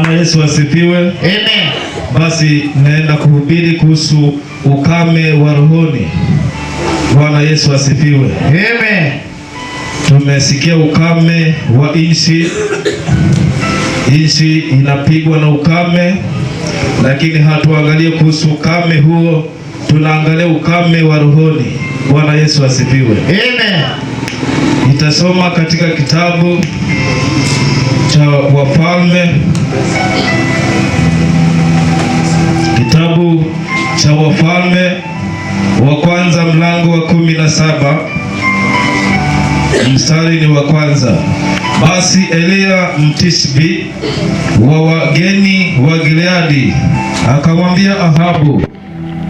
Bwana Yesu asifiwe. Amen. Basi naenda kuhubiri kuhusu ukame wa rohoni. Bwana Yesu asifiwe. Amen. Tumesikia ukame wa nchi. Nchi inapigwa na ukame, lakini hatuangalie kuhusu ukame huo, tunaangalia ukame wa rohoni. Bwana Yesu asifiwe. Amen. Nitasoma katika kitabu cha Wafalme, kitabu cha Wafalme wa kwanza mlango wa 17 mstari ni wa kwanza. Basi Eliya Mtishbi wa wageni wa Gileadi akamwambia Ahabu,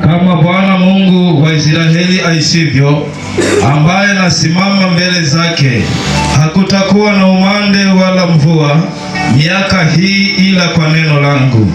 kama Bwana Mungu wa Israeli aishivyo, ambaye nasimama mbele zake, hakutakuwa na umande wala mvua miaka hii ila kwa neno langu.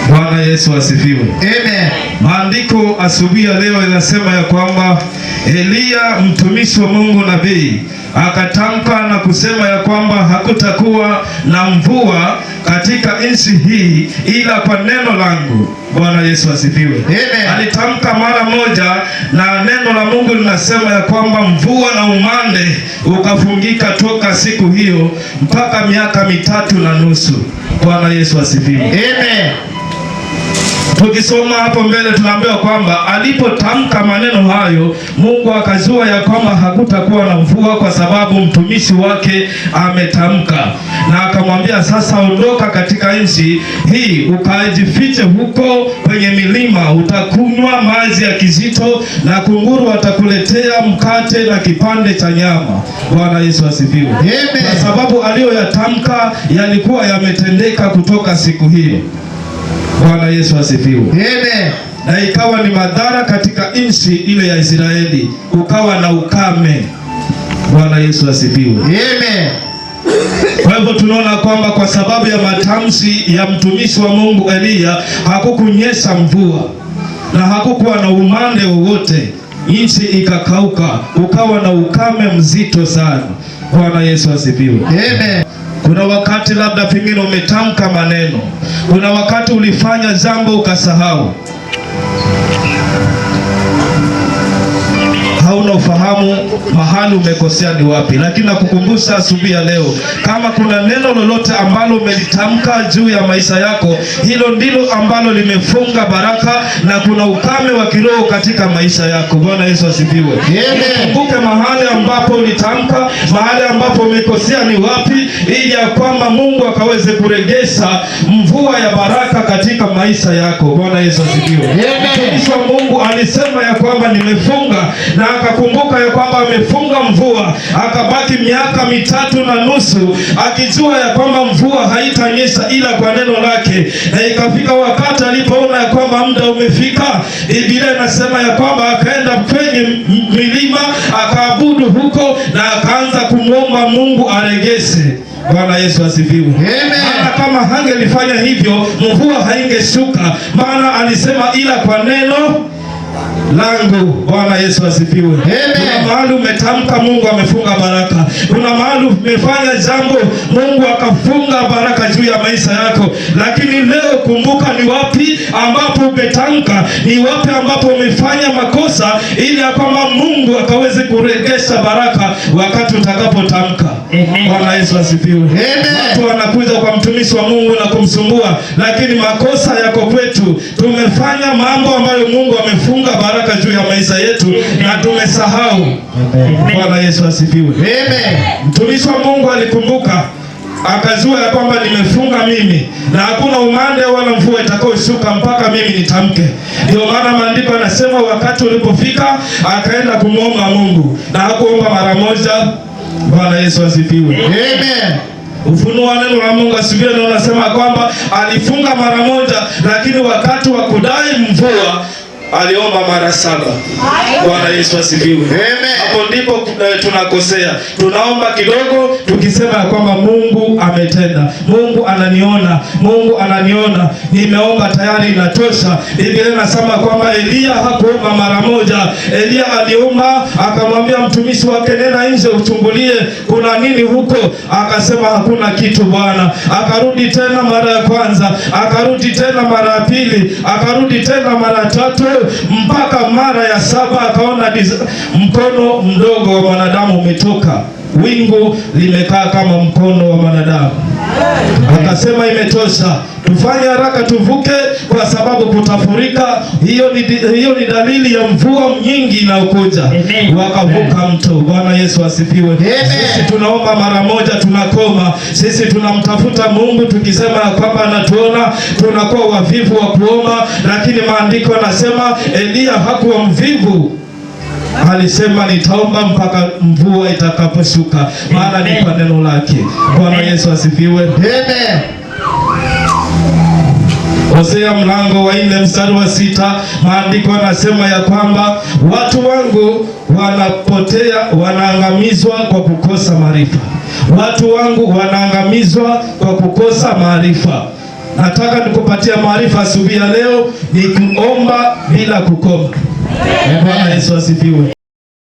Bwana Yesu asifiwe. Amen. Maandiko asubuhi ya leo inasema ya kwamba Eliya mtumishi wa Mungu nabii akatamka na kusema ya kwamba hakutakuwa na mvua katika nchi hii ila kwa neno langu. Bwana Yesu asifiwe. Amen. Alitamka mara moja na neno la Mungu linasema ya kwamba mvua na umande ukafungika toka siku hiyo mpaka miaka 3.5. Bwana Yesu asifiwe. Amen. Tukisoma hapo mbele tunaambiwa kwamba alipotamka maneno hayo, Mungu akajua ya kwamba hakutakuwa na mvua kwa sababu mtumishi wake ametamka, na akamwambia sasa, ondoka katika nchi hii ukajifiche huko kwenye milima, utakunywa maji ya kizito na kunguru watakuletea mkate na kipande cha nyama. Bwana Yesu asifiwe. Amen. Kwa sababu aliyoyatamka yalikuwa yametendeka kutoka siku hiyo. Bwana Yesu asifiwe. Amen. Na ikawa ni madhara katika nchi ile ya Israeli, ukawa na ukame. Bwana Yesu asifiwe. Amen. Kwa hivyo tunaona kwamba kwa sababu ya matamshi ya mtumishi wa Mungu Eliya, hakukunyesha mvua na hakukuwa na umande wowote, nchi ikakauka, ukawa na ukame mzito sana. Bwana Yesu asifiwe. Amen. Kuna wakati labda pengine umetamka maneno, kuna wakati ulifanya jambo ukasahau, hauna ufahamu mahali umekosea ni wapi. Lakini nakukumbusha asubuhi ya leo, kama kuna neno lolote ambalo umelitamka juu ya maisha yako, hilo ndilo ambalo limefunga baraka na kuna ukame wa kiroho katika maisha yako. Bwana Yesu asifiwe. Kumbuke mahali ambapo ulitamka, mahali ambapo umekosea ni wapi, ili ya kwamba Mungu akaweze kurejesha mvua ya baraka katika maisha yako. Bwana Yesu asifiwe. Mtumishi wa Mungu alisema ya kwamba nimefunga, na akakumbuka ya kwamba amefunga mvua, akabaki miaka 3.5 akijua ya kwamba mvua haitanyesha ila kwa neno lake. Na ikafika wakati alipoona ya kwamba muda umefika, Biblia inasema ya kwamba akaenda kwenye milima akaabudu huko na akaanza kumwomba Mungu arejeshe. Bwana Yesu asifiwe. Maana kama hangelifanya hivyo, mvua haingeshuka, maana alisema ila kwa neno langu. Bwana Yesu asifiwe. Kuna mahali umetamka, Mungu amefunga baraka. Kuna mahali umefanya jambo, Mungu akafunga baraka juu ya maisha yako. Lakini leo kumbuka ni wapi ambapo umetamka, ni wapi ambapo umefanya makosa, ili ya kwamba Mungu akaweze kurejesha baraka wakati utakapotamka. Bwana Yesu asifiwe. Watu wanakuja kwa mtumishi wa Mungu na kumsumbua, lakini makosa yako kwetu. Tumefanya mambo ambayo Mungu amefunga baraka juu ya maisha yetu na tumesahau. Bwana Yesu asifiwe. Mtumishi wa Mungu alikumbuka, akajua ya kwamba nimefunga mimi na hakuna umande wala mvua itakayoshuka mpaka mimi nitamke. Ndio maana maandiko yanasema wakati ulipofika akaenda kumwomba Mungu, na hakuomba mara moja. Bwana Yesu asifiwe. Amen. Ufunuo wa neno la Mungu asubuhi leo unasema kwamba alifunga mara moja, lakini wakati wa kudai mvua aliomba mara 7. Bwana Yesu asifiwe. Hapo ndipo tunakosea. Tunaomba kidogo tukisema kwamba Mungu ametenda, Mungu ananiona, Mungu ananiona, nimeomba tayari inatosha. Biblia inasema kwamba Elia hakuomba mara moja. Elia aliomba, akamwambia mtumishi wake, nenda nje uchungulie kuna nini huko. Akasema hakuna kitu Bwana. Akarudi tena mara ya kwanza, akarudi tena mara ya pili, akarudi tena mara ya 3, mpaka mara ya 7 akaona mkono mdogo wa mwanadamu umetoka. Wingu limekaa kama mkono wa mwanadamu. Akasema imetosha, tufanye haraka tuvuke, kwa sababu kutafurika. Hiyo ni dalili ya mvua nyingi inayokuja. Wakavuka mto. Bwana Yesu asifiwe. Sisi tunaomba mara moja tunakoma. Sisi tunamtafuta Mungu tukisema kwamba anatuona, tunakuwa wavivu wa kuomba. Lakini maandiko yanasema Elia hakuwa mvivu. Alisema nitaomba mpaka mvua itakaposhuka, maana ni kwa neno lake. Bwana Yesu asifiwe. Amen. Hosea mlango wa 4 mstari wa 6, maandiko yanasema ya kwamba watu wangu wanapotea, wanaangamizwa kwa kukosa maarifa. Watu wangu wanaangamizwa kwa kukosa maarifa. Nataka nikupatia maarifa asubuhi ya leo, ni kuomba bila kukoma. Bwana Yesu asifiwe.